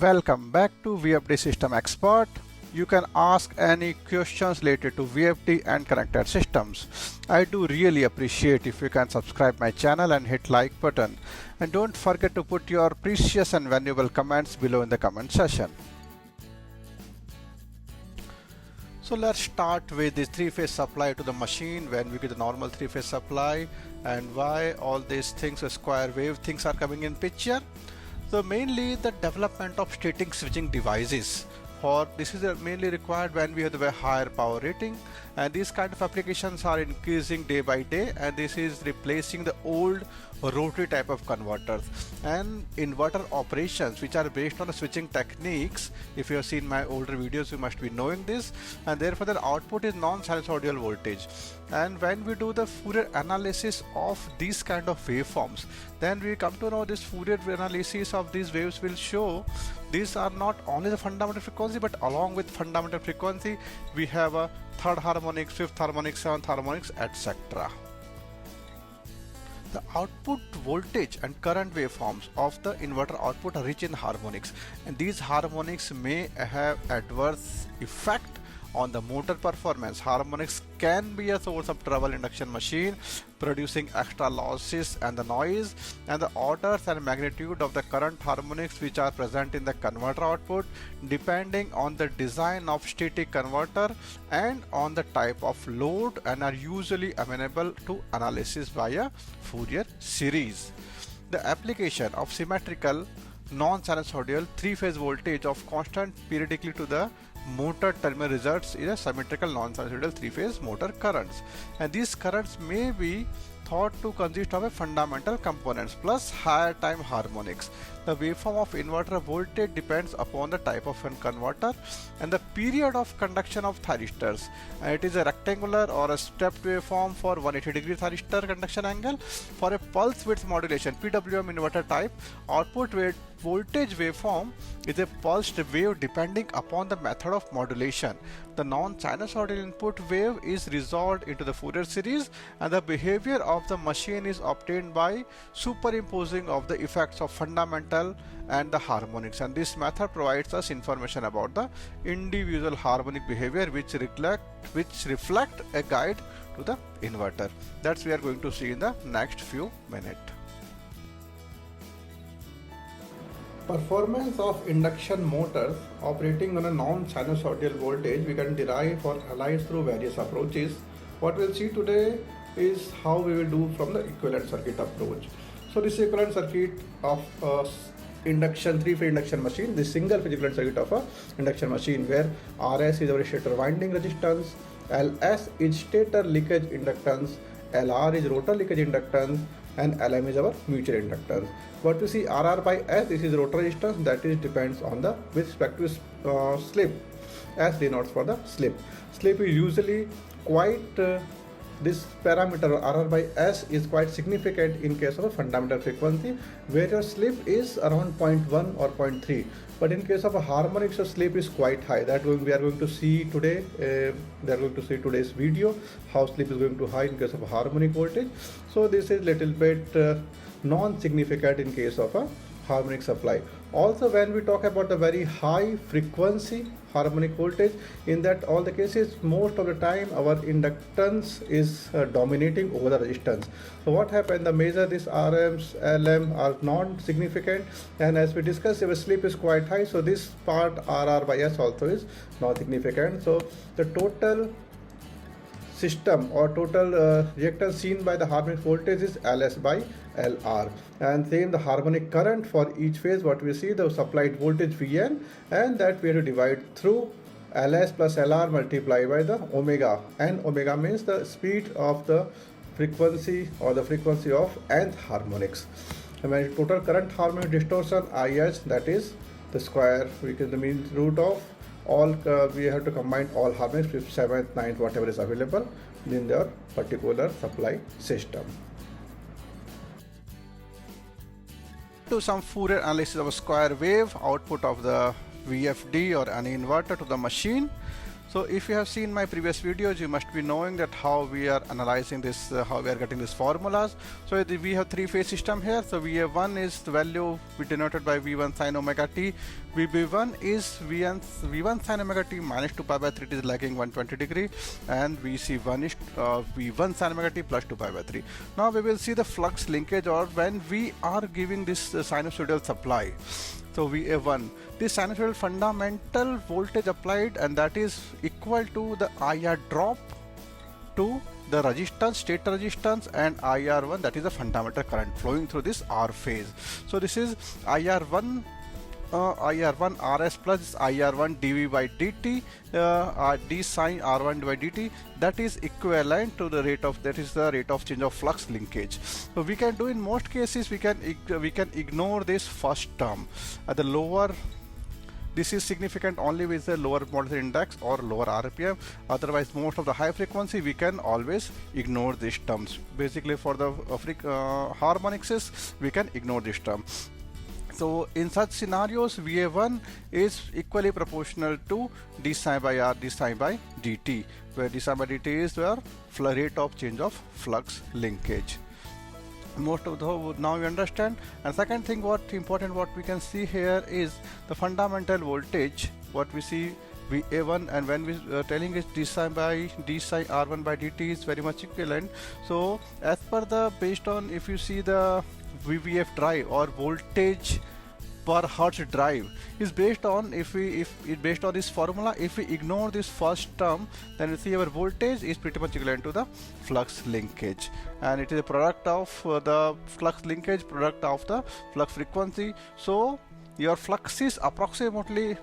Welcome back to VFD System Expert. You can ask any questions related to VFD and connected systems. I do really appreciate if you can subscribe my channel and hit like button. And don't forget to put your precious and valuable comments below in the comment section. So let's start with this three-phase supply to the machine when we get the normal three-phase supply and why all these things, square wave things are coming in picture. So mainly the development of static switching devices. For this is mainly required when we have the higher power rating, and these kind of applications are increasing day by day, and this is replacing the old rotary type of converters and inverter operations which are based on the switching techniques. If you have seen my older videos, you must be knowing this, and therefore the output is non-sinusoidal voltage. And when we do the Fourier analysis of these kind of waveforms, then we come to know this Fourier analysis of these waves will show these are not only the fundamental frequency, but along with fundamental frequency we have a third harmonics, fifth harmonics, seventh harmonics, etc. The output voltage and current waveforms of the inverter output are rich in harmonics, and these harmonics may have adverse effect on the motor performance. Harmonics can be a source of trouble in induction machine, producing extra losses and the noise, and the orders and magnitude of the current harmonics which are present in the converter output depending on the design of static converter and on the type of load, and are usually amenable to analysis via Fourier series. The application of symmetrical non-sinusoidal three-phase voltage of constant periodically to the motor terminal results in a symmetrical non-sinusoidal three-phase motor currents, and these currents may be thought to consist of a fundamental components plus higher time harmonics. The waveform of inverter voltage depends upon the type of converter and the period of conduction of thyristors. It is a rectangular or a stepped waveform for 180-degree thyristor conduction angle. For a pulse width modulation PWM inverter type, output voltage waveform is a pulsed wave depending upon the method of modulation. The non-sinusoidal input wave is resolved into the Fourier series, and the behavior of the machine is obtained by superimposing of the effects of fundamental and the harmonics, and this method provides us information about the individual harmonic behavior which reflect a guide to the inverter. That's we are going to see in the next few minutes. Performance of induction motors operating on a non-sinusoidal voltage we can derive or analyze through various approaches. What we'll see today is how we will do from the equivalent circuit approach. So this equivalent circuit of induction three-phase induction machine, this single phase equivalent circuit of a induction machine, where RS is our stator winding resistance, LS is stator leakage inductance, LR is rotor leakage inductance, and LM is our mutual inductance. What we see RR by S, this is rotor resistance, that is depends on the with respect to slip. S denotes for the slip. Slip is usually quite this parameter RR by S is quite significant in case of a fundamental frequency, where your slip is around 0.1 or 0.3. But in case of a harmonics, the slip is quite high. That we are going to see today. We are going to see today's video how slip is going to high in case of a harmonic voltage. So this is little bit non-significant in case of a harmonic supply. Also, when we talk about the very high frequency harmonic voltage, in that all the cases most of the time our inductance is dominating over the resistance. So what happened, the measure this RMs LM are non-significant, and as we discussed, if a slip is quite high, so this part RR by S also is not significant. So the total system or total reactance seen by the harmonic voltage is LS by LR, and same the harmonic current for each phase. What we see, the supplied voltage Vn, and that we have to divide through LS plus LR multiplied by the omega, and omega means the speed of the frequency or the frequency of nth harmonics. And when total current harmonic distortion IH, that is the square, we can the mean root of all, we have to combine all harmonics with 7th, 9th, whatever is available in their particular supply system. Do some Fourier analysis of a square wave output of the VFD or any inverter to the machine. So if you have seen my previous videos, you must be knowing that how we are analyzing this, how we are getting these formulas. So we have three-phase system here. So VA1 is the value we denoted by V1 sin omega t. VB1 is V1 sin omega t minus 2 pi by 3, it is lagging 120 degree, and VC1 is V1 sin omega t plus 2 pi by 3. Now we will see the flux linkage, or when we are giving this sinusoidal supply. So VA1, this sinusoidal fundamental voltage applied, and that is equal to the IR drop to the resistance, stator resistance, and IR1, that is the fundamental current flowing through this R phase. So this is IR1 RS plus IR1 dV by dt, d sin R1 by dt, that is equivalent to the rate of, that is the rate of change of flux linkage. So we can do, in most cases we can ignore this first term at the lower. This is significant only with the lower modulus index or lower RPM. Otherwise, most of the high frequency we can always ignore these terms. Basically, for the harmonics, we can ignore this term. So in such scenarios, VA1 is equally proportional to d psi by R, d psi by dt, where d psi by dt is the rate of change of flux linkage. Most of the, now you understand. And second thing, what we can see here is the fundamental voltage. What we see VA1, and when we telling is d psi R1 by dt is very much equivalent. So as per the, based on, if you see the VVF drive or voltage per hertz drive is based on, if it based on this formula, if we ignore this first term, then we see our voltage is pretty much equivalent to the flux linkage, and it is a product of the flux linkage, product of the flux frequency. So your flux is approximately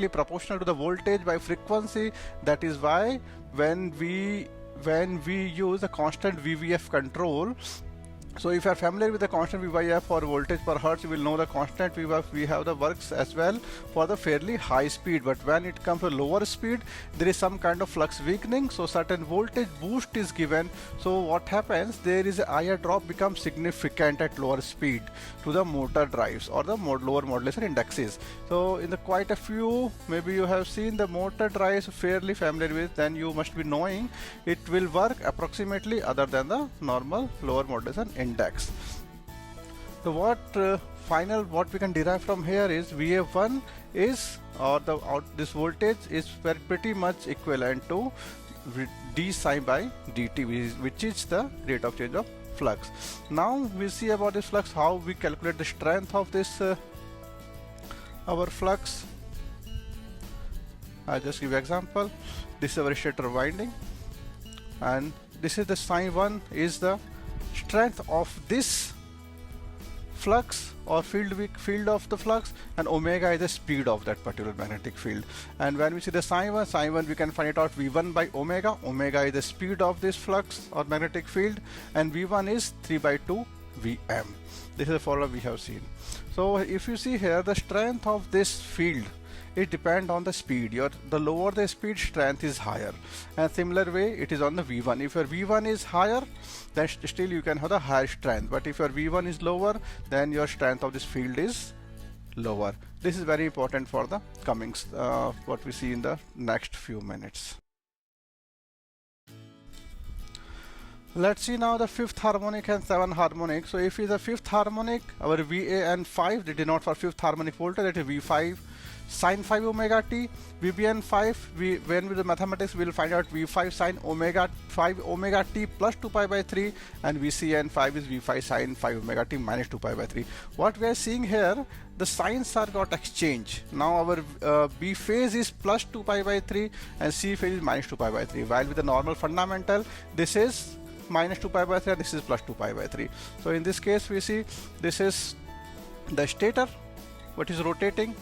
proportional to the voltage by frequency. That is why when we use the constant VVF control, so if you are familiar with the constant VYF for voltage per hertz, you will know the constant VYF we have the works as well for the fairly high speed. But when it comes to lower speed, there is some kind of flux weakening, so certain voltage boost is given. So what happens, there is a IR drop becomes significant at lower speed to the motor drives or the lower modulation indexes. So in the quite a few, maybe you have seen the motor drives fairly familiar with, then you must be knowing it will work approximately other than the normal lower modulation index. So what we can derive from here is VA1 is, or this voltage is pretty much equivalent to d psi by dt, which is the rate of change of flux. Now we see about this flux, how we calculate the strength of this our flux. I just give example. This is our stator winding, and this is the psi 1 is the strength of this flux or field of the flux, and omega is the speed of that particular magnetic field. And when we see the psi 1 we can find it out V1 by omega. Omega is the speed of this flux or magnetic field, and V1 is 3 by 2 Vm. This is the formula we have seen. So if you see here, the strength of this field, it depends on the speed. The lower the speed, strength is higher, and similar way it is on the V1. If your V1 is higher, then still you can have the higher strength, but if your V1 is lower, then your strength of this field is lower. This is very important for the coming what we see in the next few minutes. Let's see now the fifth harmonic and seventh harmonic. So if is the fifth harmonic, our VA and 5, they denote for fifth harmonic voltage, that is V5 sin 5 omega t. VBN 5, when with the mathematics we will find out V5 sin omega 5 omega t plus 2 pi by 3, and VCN 5 is V5 sin 5 omega t minus 2 pi by 3. What we are seeing here, the signs are got exchanged. Now our B phase is plus 2 pi by 3 and C phase is minus 2 pi by 3, while with the normal fundamental this is minus 2 pi by 3 and this is plus 2 pi by 3. So in this case we see this is the stator what is rotating,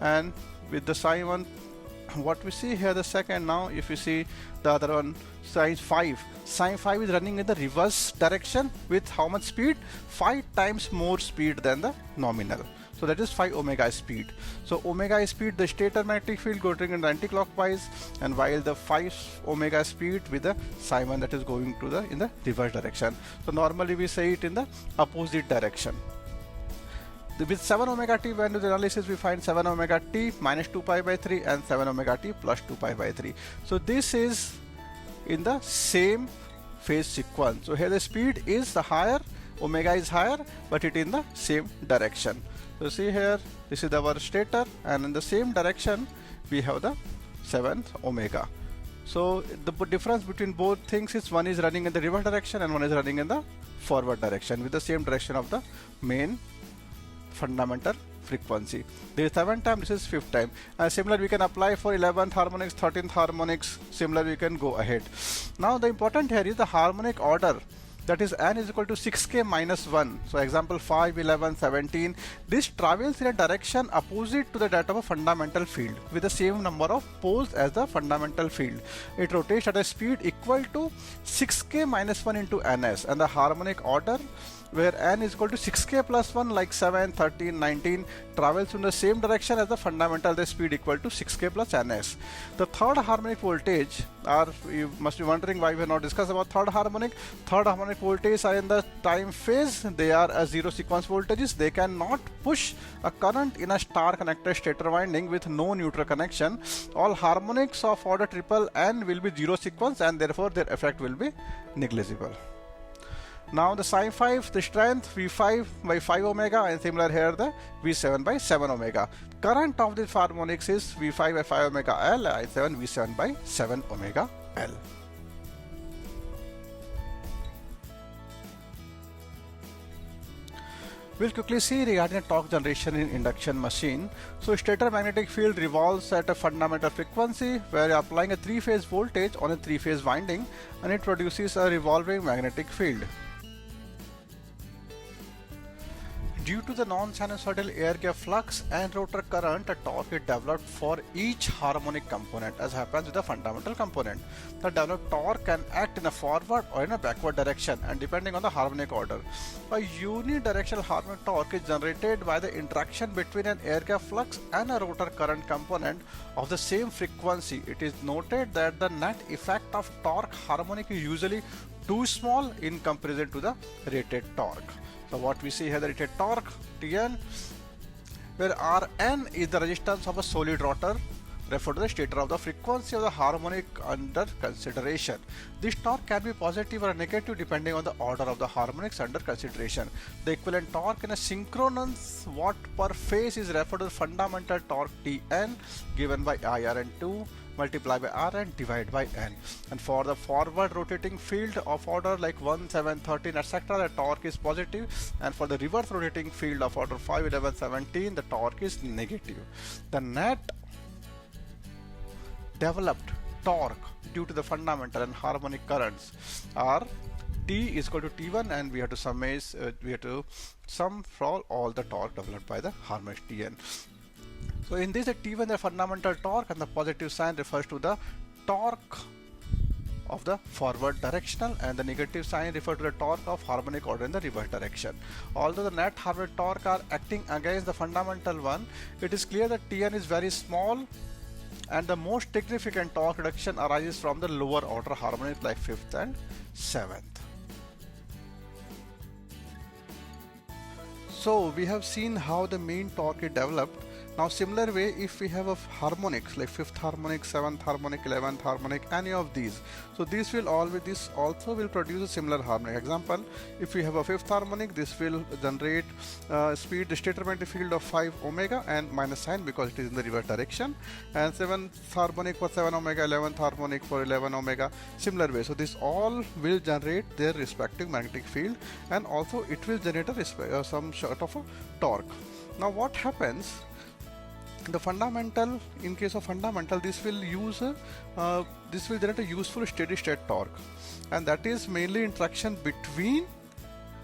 and with the psi 1 what we see here the second. Now if you see the other one, sin 5 is running in the reverse direction with how much speed? 5 times more speed than the nominal. So that is 5 omega speed. So omega speed, the stator magnetic field going in anti-clockwise, and while the 5 omega speed with the psi 1 that is going to the in the reverse direction. So normally we say it in the opposite direction. With 7 omega t, when do the analysis, we find 7 omega t minus 2 pi by 3 and 7 omega t plus 2 pi by 3. So this is in the same phase sequence. So here the speed is the higher, omega is higher, but it in the same direction. So see here, this is our stator, and in the same direction we have the 7th omega. So the difference between both things is one is running in the reverse direction and one is running in the forward direction with the same direction of the main fundamental frequency. This is 7th time, this is 5th time. And similar we can apply for 11th harmonics, 13th harmonics, similar we can go ahead. Now the important here is the harmonic order, that is n is equal to 6k minus 1. So example 5, 11, 17, this travels in a direction opposite to the that of a fundamental field with the same number of poles as the fundamental field. It rotates at a speed equal to 6k minus 1 into ns, and the harmonic order where n is equal to 6k plus 1 like 7, 13, 19 travels in the same direction as the fundamental, the speed equal to 6k plus ns. The third harmonic voltage, or you must be wondering why we have not discussed about third harmonic. Third harmonic voltage are in the time phase, they are a zero sequence voltages, they cannot push a current in a star connected stator winding with no neutral connection. All harmonics of order triple n will be zero sequence and therefore their effect will be negligible. Now the sine 5, the strength V5 by 5 omega, and similar here the V7 by 7 omega. Current of this harmonics is V5 by 5 omega L, I7 V7 by 7 omega L. We'll quickly see regarding torque generation in induction machine. So stator magnetic field revolves at a fundamental frequency where you're applying a three-phase voltage on a three-phase winding, and it produces a revolving magnetic field. Due to the non-sinusoidal air gap flux and rotor current, a torque is developed for each harmonic component, as happens with the fundamental component. The developed torque can act in a forward or in a backward direction, and depending on the harmonic order. A unidirectional harmonic torque is generated by the interaction between an air gap flux and a rotor current component of the same frequency. It is noted that the net effect of torque harmonic is usually too small in comparison to the rated torque. So what we see here, the rated torque Tn, where Rn is the resistance of a solid rotor, referred to the stator of the frequency of the harmonic under consideration. This torque can be positive or negative depending on the order of the harmonics under consideration. The equivalent torque in a synchronous watt per phase is referred to the fundamental torque Tn, given by IRN2 multiplied by Rn divided by n. And for the forward rotating field of order like 1, 7, 13 etc., the torque is positive, and for the reverse rotating field of order 5, 11, 17, the torque is negative. The net developed torque due to the fundamental and harmonic currents are T is equal to T1, and we have to sum for all the torque developed by the harmonic Tn. So in this, the T1 the fundamental torque, and the positive sign refers to the torque of the forward directional, and the negative sign refers to the torque of harmonic order in the reverse direction. Although the net harmonic torque are acting against the fundamental one, it is clear that Tn is very small, and the most significant torque reduction arises from the lower order harmonics like 5th and 7th. So we have seen how the main torque is developed. Now similar way, if we have a harmonics like 5th harmonic, 7th harmonic, 11th harmonic, any of these, so this also will produce a similar harmonic. Example, if we have a 5th harmonic, this will generate speed, the stator magnetic field of 5 omega and minus sign because it is in the reverse direction, and 7th harmonic for 7 omega, 11th harmonic for 11 omega, similar way. So this all will generate their respective magnetic field, and also it will generate some sort of a torque. Now what happens? The fundamental, in case of fundamental, this will generate a useful steady state torque, and that is mainly interaction between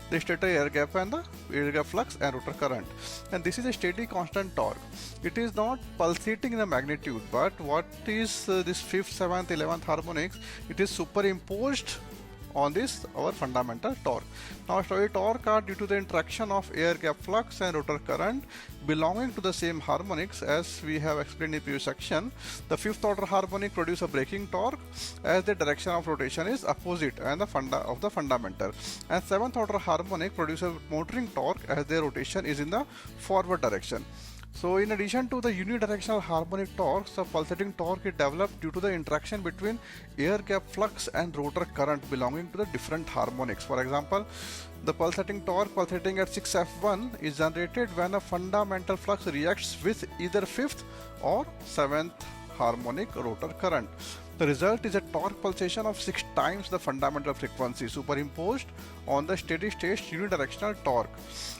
the stator air gap and the air gap flux and rotor current, and this is a steady constant torque. It is not pulsating in the magnitude, but what is this 5th, 7th, 11th harmonics, it is superimposed on this our fundamental torque. Now story torque are due to the interaction of air gap flux and rotor current belonging to the same harmonics. As we have explained in the previous section, the fifth order harmonic produce a braking torque as the direction of rotation is opposite and the fundamental, and seventh order harmonic produce a motoring torque as their rotation is in the forward direction. So in addition to the unidirectional harmonic torques, the pulsating torque is developed due to the interaction between air gap flux and rotor current belonging to the different harmonics. For example, the pulsating torque pulsating at 6F1 is generated when a fundamental flux reacts with either fifth or seventh harmonic rotor current. The result is a torque pulsation of 6 times the fundamental frequency superimposed on the steady state unidirectional torque.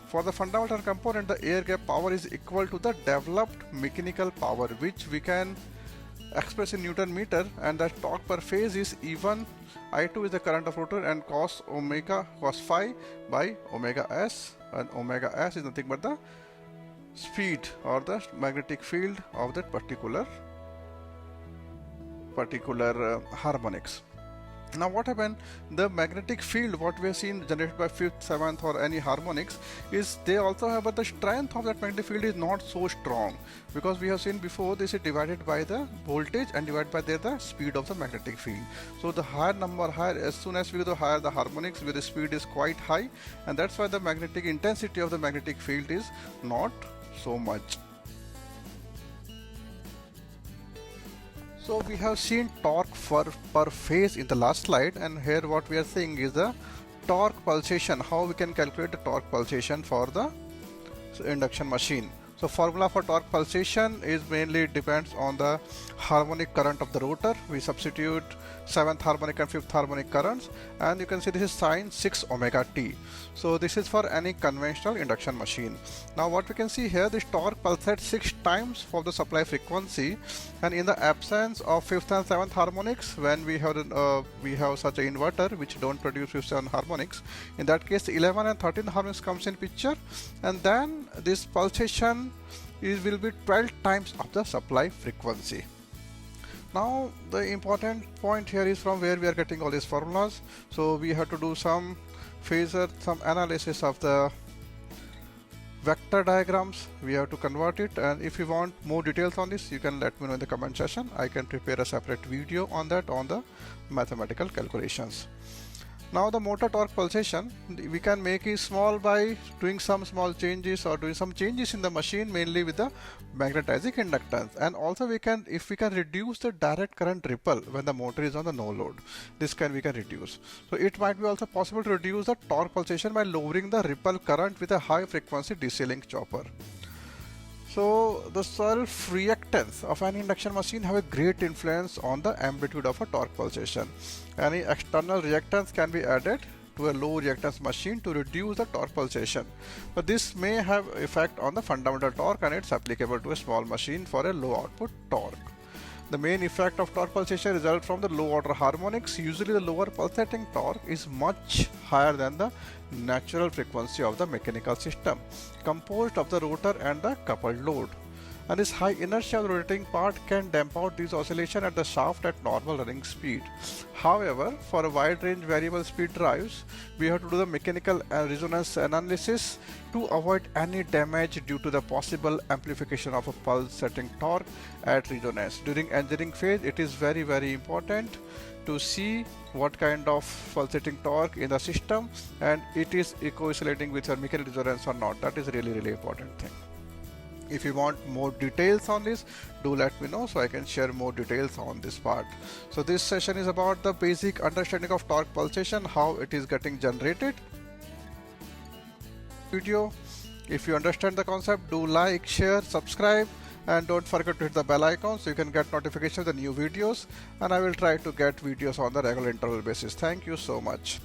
For the fundamental component, the air gap power is equal to the developed mechanical power, which we can express in Newton meter, and the torque per phase is E1. I2 is the current of rotor, and cos phi by omega s, and omega s is nothing but the speed or the magnetic field of that particular harmonics. Now what happened, the magnetic field what we have seen generated by fifth, seventh or any harmonics is they also have, but the strength of that magnetic field is not so strong, because we have seen before this is divided by the voltage and divided by the speed of the magnetic field. So the higher number higher, as soon as we go the higher the harmonics where the speed is quite high, and that's why the magnetic intensity of the magnetic field is not so much. So we have seen torque per phase in the last slide, and here what we are seeing is the torque pulsation, how we can calculate the torque pulsation for the induction machine. So formula for torque pulsation is mainly depends on the harmonic current of the rotor. We substitute 7th harmonic and 5th harmonic currents, and you can see this is sine 6 omega t. So this is for any conventional induction machine. Now what we can see here, this torque pulsates 6 times for the supply frequency, and in the absence of 5th and 7th harmonics, when we have such an inverter which don't produce 5th and 7th harmonics, in that case 11 and 13 harmonics comes in picture, and then this pulsation will be 12 times of the supply frequency. Now the important point here is from where we are getting all these formulas. So we have to do some phasor, some analysis of the vector diagrams. We have to convert it, and if you want more details on this, you can let me know in the comment section. I can prepare a separate video on that, on the mathematical calculations. Now the motor torque pulsation, we can make it small by doing some small changes or doing some changes in the machine, mainly with the magnetizing inductance. And also we can, if we can reduce the direct current ripple when the motor is on the no load, we can reduce. So it might be also possible to reduce the torque pulsation by lowering the ripple current with a high frequency DC link chopper. So the self-reactance of an induction machine have a great influence on the amplitude of a torque pulsation. Any external reactance can be added to a low reactance machine to reduce the torque pulsation, but this may have effect on the fundamental torque, and it's applicable to a small machine for a low output torque. The main effect of torque pulsation results from the low order harmonics. Usually the lower pulsating torque is much higher than the natural frequency of the mechanical system, composed of the rotor and the coupled load. And this high inertia of the rotating part can damp out these oscillations at the shaft at normal running speed. However, for a wide range variable speed drives, we have to do the mechanical resonance analysis to avoid any damage due to the possible amplification of a pulsating torque at resonance. During engineering phase, it is very important to see what kind of pulsating torque in the system, and it is co-oscillating with your mechanical resonance or not. That is really important thing. If you want more details on this, do let me know so I can share more details on this part. So this session is about the basic understanding of torque pulsation, how it is getting generated. Video, if you understand the concept, do like, share, subscribe, and don't forget to hit the bell icon so you can get notifications of the new videos, and I will try to get videos on the regular interval basis. Thank you so much.